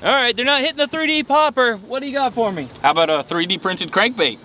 All right, they're not hitting the 3D popper. What do you got for me? How about a 3D printed crankbait?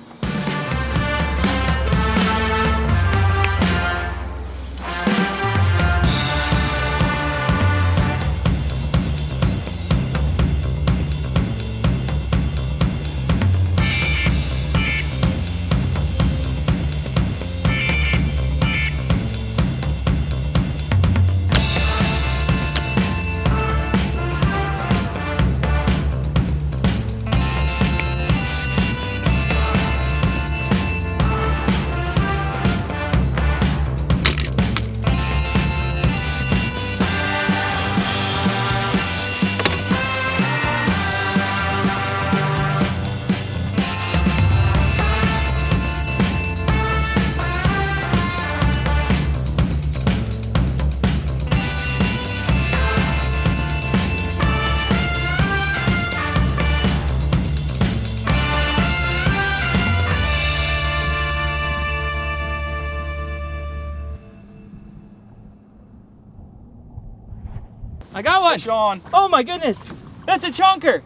I got one. Sean. Oh my goodness, that's a chunker.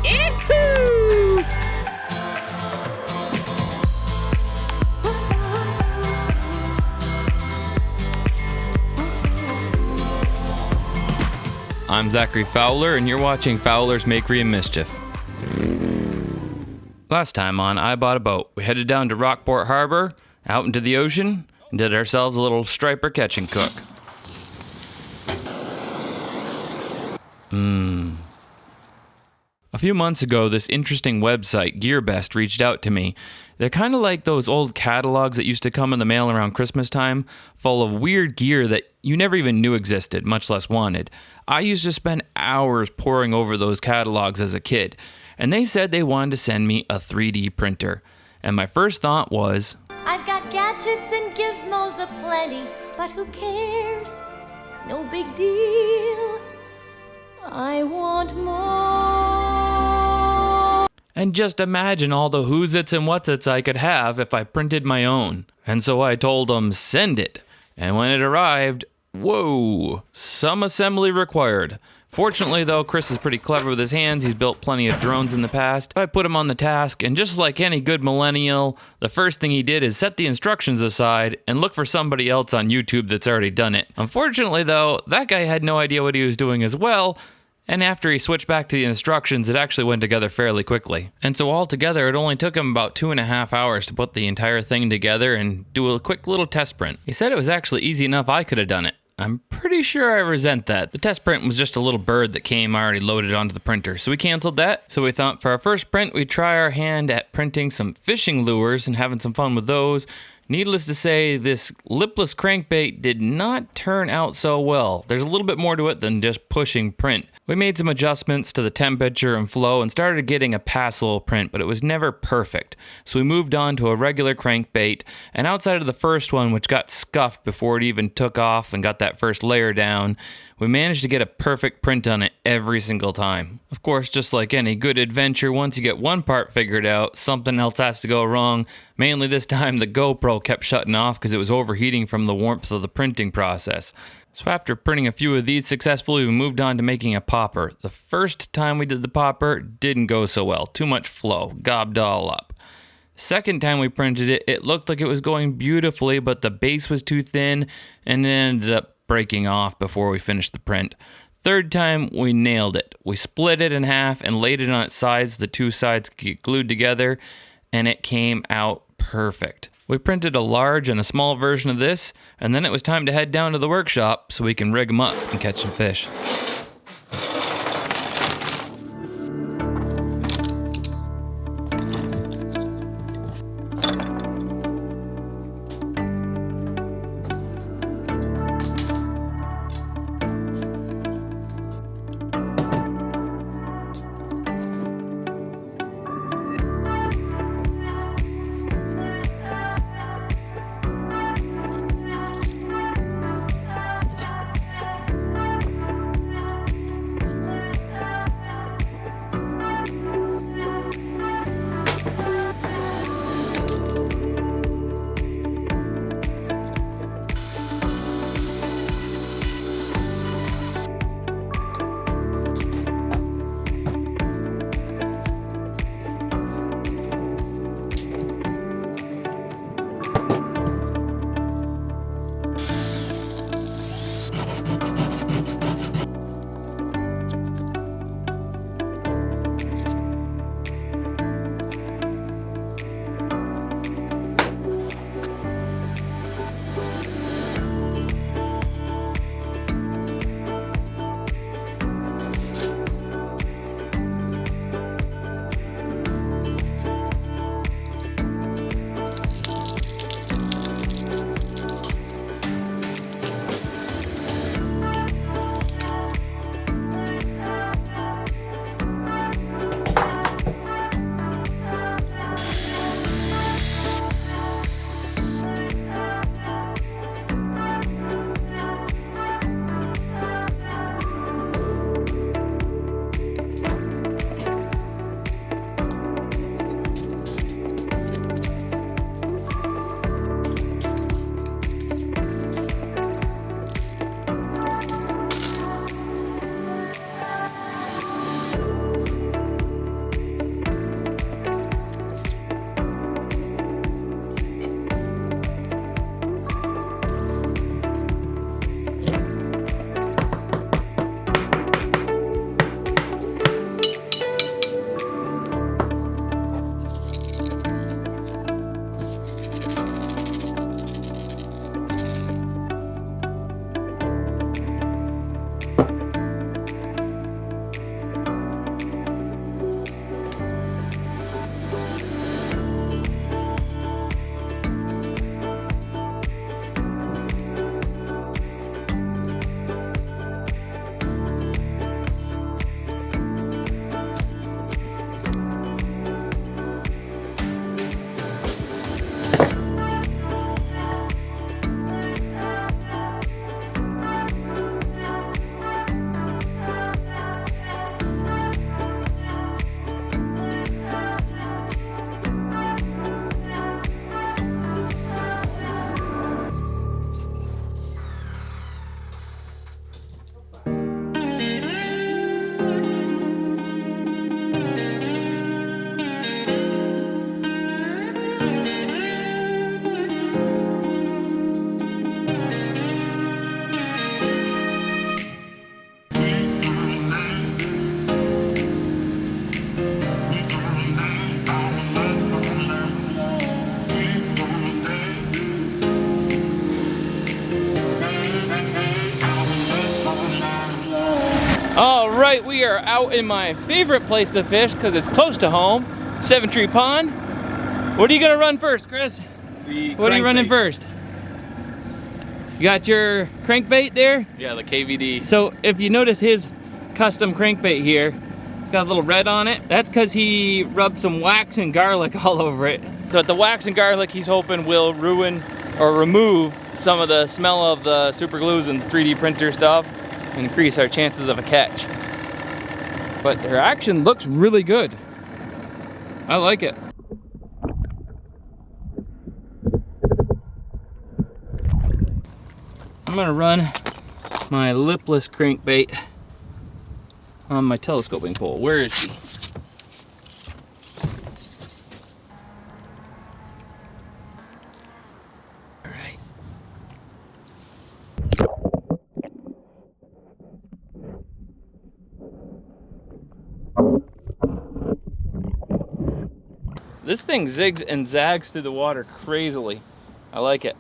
Yee-hoo! I'm Zachary Fowler, and you're watching Fowler's Makery and Mischief. Last time on I Bought a Boat, we headed down to Rockport Harbor, out into the ocean, and did ourselves a little striper catch and cook. A few months ago, this interesting website, GearBest, reached out to me. They're kind of like those old catalogs that used to come in the mail around Christmas time, full of weird gear that you never even knew existed, much less wanted. I used to spend hours poring over those catalogs as a kid, and they said they wanted to send me a 3D printer. And my first thought was, I've got gadgets and gizmos aplenty, but who cares? No big deal. I want more. and just imagine all the who's-its and what's-its I could have if I printed my own. And so I told them, send it. And when it arrived, whoa, some assembly required. Fortunately, though, Chris is pretty clever with his hands. He's built plenty of drones in the past. I put him on the task, and just like any good millennial, the first thing he did is set the instructions aside and look for somebody else on YouTube that's already done it. Unfortunately, though, that guy had no idea what he was doing as well, and after he switched back to the instructions, it actually went together fairly quickly. And so altogether, it only took him about 2.5 hours to put the entire thing together and do a quick little test print. He said it was actually easy enough I could have done it. I'm pretty sure I resent that. The test print was just a little bird that came already loaded onto the printer, so we canceled that. So we thought for our first print, we'd try our hand at printing some fishing lures and having some fun with those. Needless to say, this lipless crankbait did not turn out so well. There's a little bit more to it than just pushing print. We made some adjustments to the temperature and flow and started getting a passable print, but it was never perfect. So we moved on to a regular crankbait, and outside of the first one, which got scuffed before it even took off and got that first layer down, we managed to get a perfect print on it every single time. Of course, just like any good adventure, once you get one part figured out, something else has to go wrong. Mainly this time, the GoPro kept shutting off because it was overheating from the warmth of the printing process. So after printing a few of these successfully, we moved on to making a popper. The first time we did the popper, didn't go so well. Too much flow, gobbed all up. Second time we printed it, it looked like it was going beautifully, but the base was too thin, and it ended up breaking off before we finished the print. Third time, we nailed it. We split it in half and laid it on its sides. The two sides get glued together, and it came out perfect. We printed a large and a small version of this, and then it was time to head down to the workshop so we can rig them up and catch some fish. right, we are out in my favorite place to fish because it's close to home, Seven Tree Pond. What are you gonna run first, Chris? What are you running first? You got your crankbait there? Yeah, the KVD. So if you notice his custom crankbait here, it's got a little red on it. That's because he rubbed some wax and garlic all over it. But the wax and garlic he's hoping will ruin or remove some of the smell of the super glues and 3D printer stuff and increase our chances of a catch. But their action looks really good. I like it. I'm gonna run my lipless crankbait on my telescoping pole. Where is she? All right. This thing zigs and zags through the water crazily. I like it.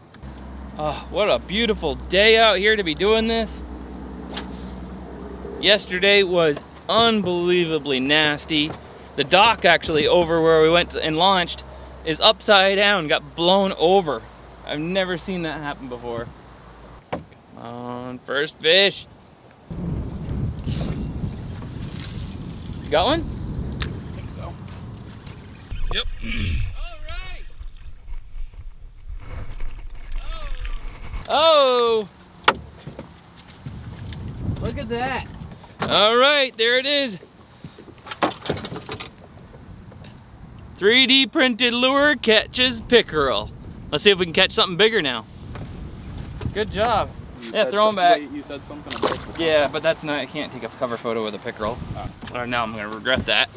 Oh, what a beautiful day out here to be doing this. Yesterday was unbelievably nasty. The dock actually over where we went and launched is upside down, got blown over. I've never seen that happen before. Come on, first fish. You got one? I think so. Yep. Oh! Look at that. All right, there it is. 3D printed lure catches pickerel. Let's see if we can catch something bigger now. Good job. Yeah, throw them back. Wait, you said something about this. Yeah, but that's not, I can't take a cover photo with a pickerel. Or now I'm gonna regret that.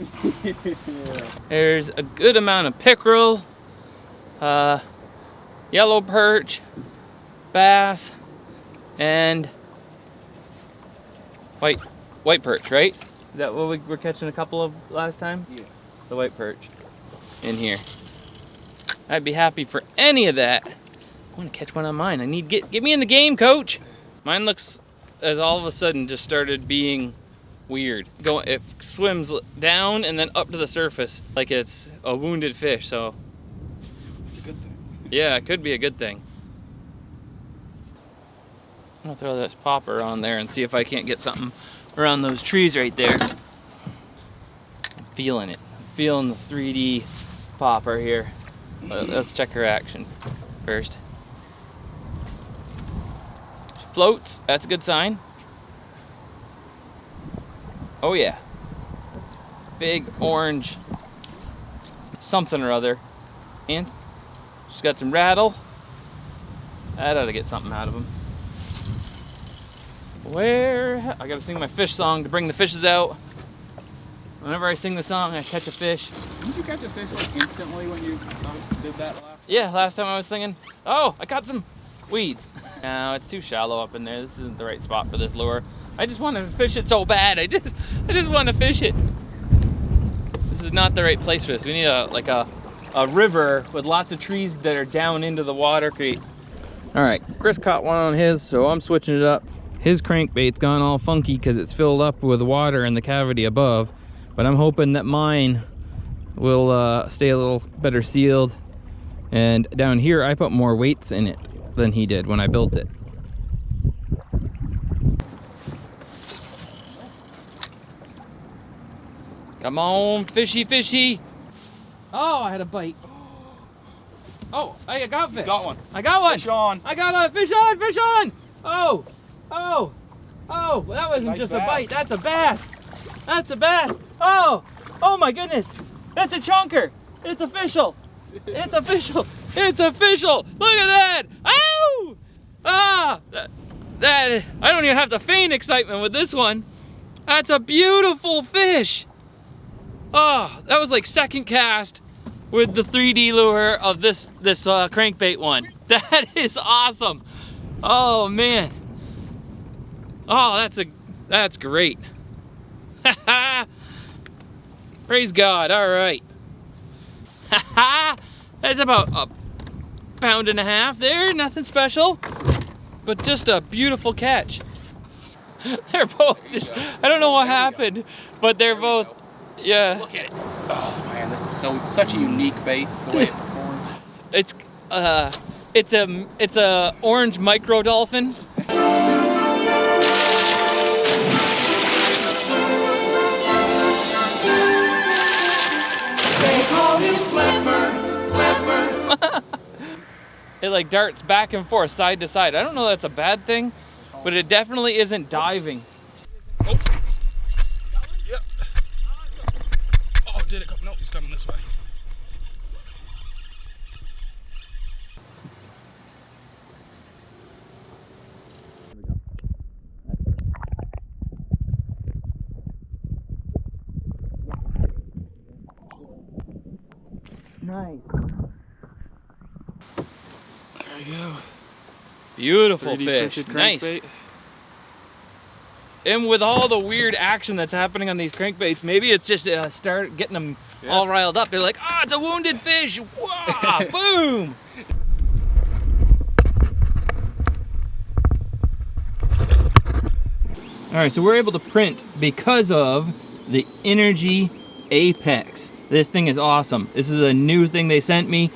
Yeah. There's a good amount of pickerel, yellow perch, bass, and white perch, right? Is that what we were catching a couple of last time? Yeah. The white perch in here. I'd be happy for any of that. I want to catch one on mine. I need get me in the game, coach. Mine looks as all of a sudden just started being weird. It swims down and then up to the surface like it's a wounded fish. So It's a good thing. yeah, it could be a good thing. I'm gonna throw this popper on there and see if I can't get something around those trees right there. I'm feeling it. I'm feeling the 3D popper here. Let's check her action first. She floats, that's a good sign. Oh yeah. Big orange something or other. And she's got some rattle. That ought to get something out of him. Where? I gotta sing my fish song to bring the fishes out. Whenever I sing the song, I catch a fish. Didn't you catch a fish like instantly when you did that last? Yeah, last time I was singing. Oh, I caught some weeds. No, it's too shallow up in there. This isn't the right spot for this lure. I just want to fish it so bad. I just want to fish it. This is not the right place for this. We need a river with lots of trees that are down into the water. All right, Chris caught one on his, so I'm switching it up. His crankbait's gone all funky because it's filled up with water in the cavity above, but I'm hoping that mine will stay a little better sealed. And down here, I put more weights in it than he did when I built it. Come on, fishy, fishy. Oh, I had a bite. Oh, I got fish. You got one. I got one. Fish on. I got a fish on, fish on. Oh, oh, oh, well, that wasn't Nice just bass. a bite. That's a bass. That's a bass. Oh, oh my goodness. It's a chunker. It's official. It's official. It's official. Look at that. Ow! Ah, that I don't even have to feign excitement with this one. That's a beautiful fish. Oh, that was like second cast with the 3D lure of this crankbait one. That is awesome. Oh man. Oh, that's great. Praise God. All right. That's about a pound and a half there. Nothing special, but just a beautiful catch. They're both just, I don't know what happened, but they're both, yeah. Look at it. Oh man, this is such a unique bait, the way it performs. It's a orange micro dolphin. They call him Flapper. It like darts back and forth, side to side. I don't know that's a bad thing, but it definitely isn't diving. Oh. Yep. Oh, did it come? No, he's coming this way. Nice. There you go. Beautiful 3D fish. printed Nice. crankbait. And with all the weird action that's happening on these crankbaits, maybe it's just start getting them all riled up. They're like, oh, it's a wounded fish. Wah, boom. All right, so we're able to print because of the Energy Apex. This thing is awesome. This is a new thing they sent me.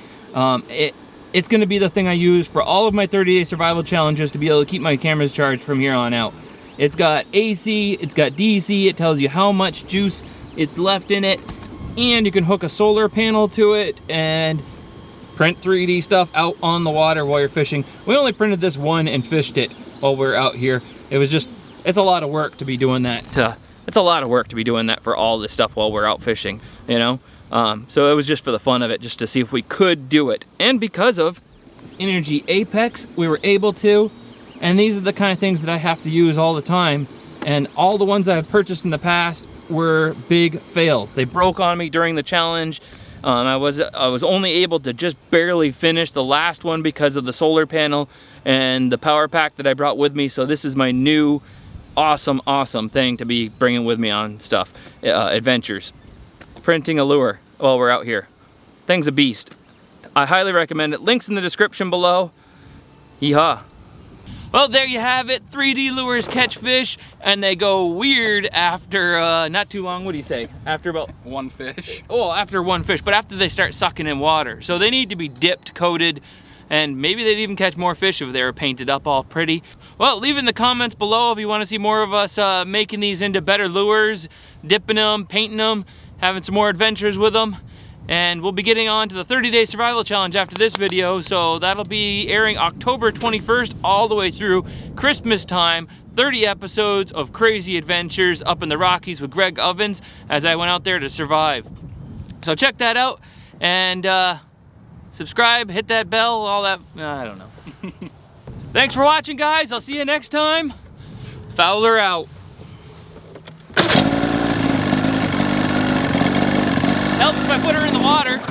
It's gonna be the thing I use for all of my 30-day survival challenges to be able to keep my cameras charged from here on out. It's got AC, it's got DC, it tells you how much juice it's left in it, and you can hook a solar panel to it and print 3D stuff out on the water while you're fishing. We only printed this one and fished it while we're out here. It was just, it's a lot of work to be doing that. It's a lot of work to be doing that for all this stuff while we're out fishing, you know? So it was just for the fun of it, just to see if we could do it. And because of Energy Apex, we were able to. And these are the kind of things that I have to use all the time. And all the ones I've purchased in the past were big fails. They broke on me during the challenge. I was only able to just barely finish the last one because of the solar panel and the power pack that I brought with me. So this is my new awesome thing to be bringing with me on stuff, adventures. Printing a lure while we're out here. Thing's a beast. I highly recommend it. Links in the description below. Yeehaw. Well, there you have it. 3D lures catch fish, and they go weird after not too long. What do you say? After about one fish. Oh, after one fish, but after they start sucking in water. So they need to be dipped, coated, and maybe they'd even catch more fish if they were painted up all pretty. Well, leave in the comments below if you want to see more of us making these into better lures, dipping them, painting them, having some more adventures with them. And we'll be getting on to the 30-day survival challenge after this video, so that'll be airing October 21st all the way through Christmas time. 30 episodes of crazy adventures up in the Rockies with Greg Ovens as I went out there to survive. So check that out, and subscribe, hit that bell, all that, I don't know. Thanks for watching, guys. I'll see you next time. Fowler out. Helps if I put her in the water.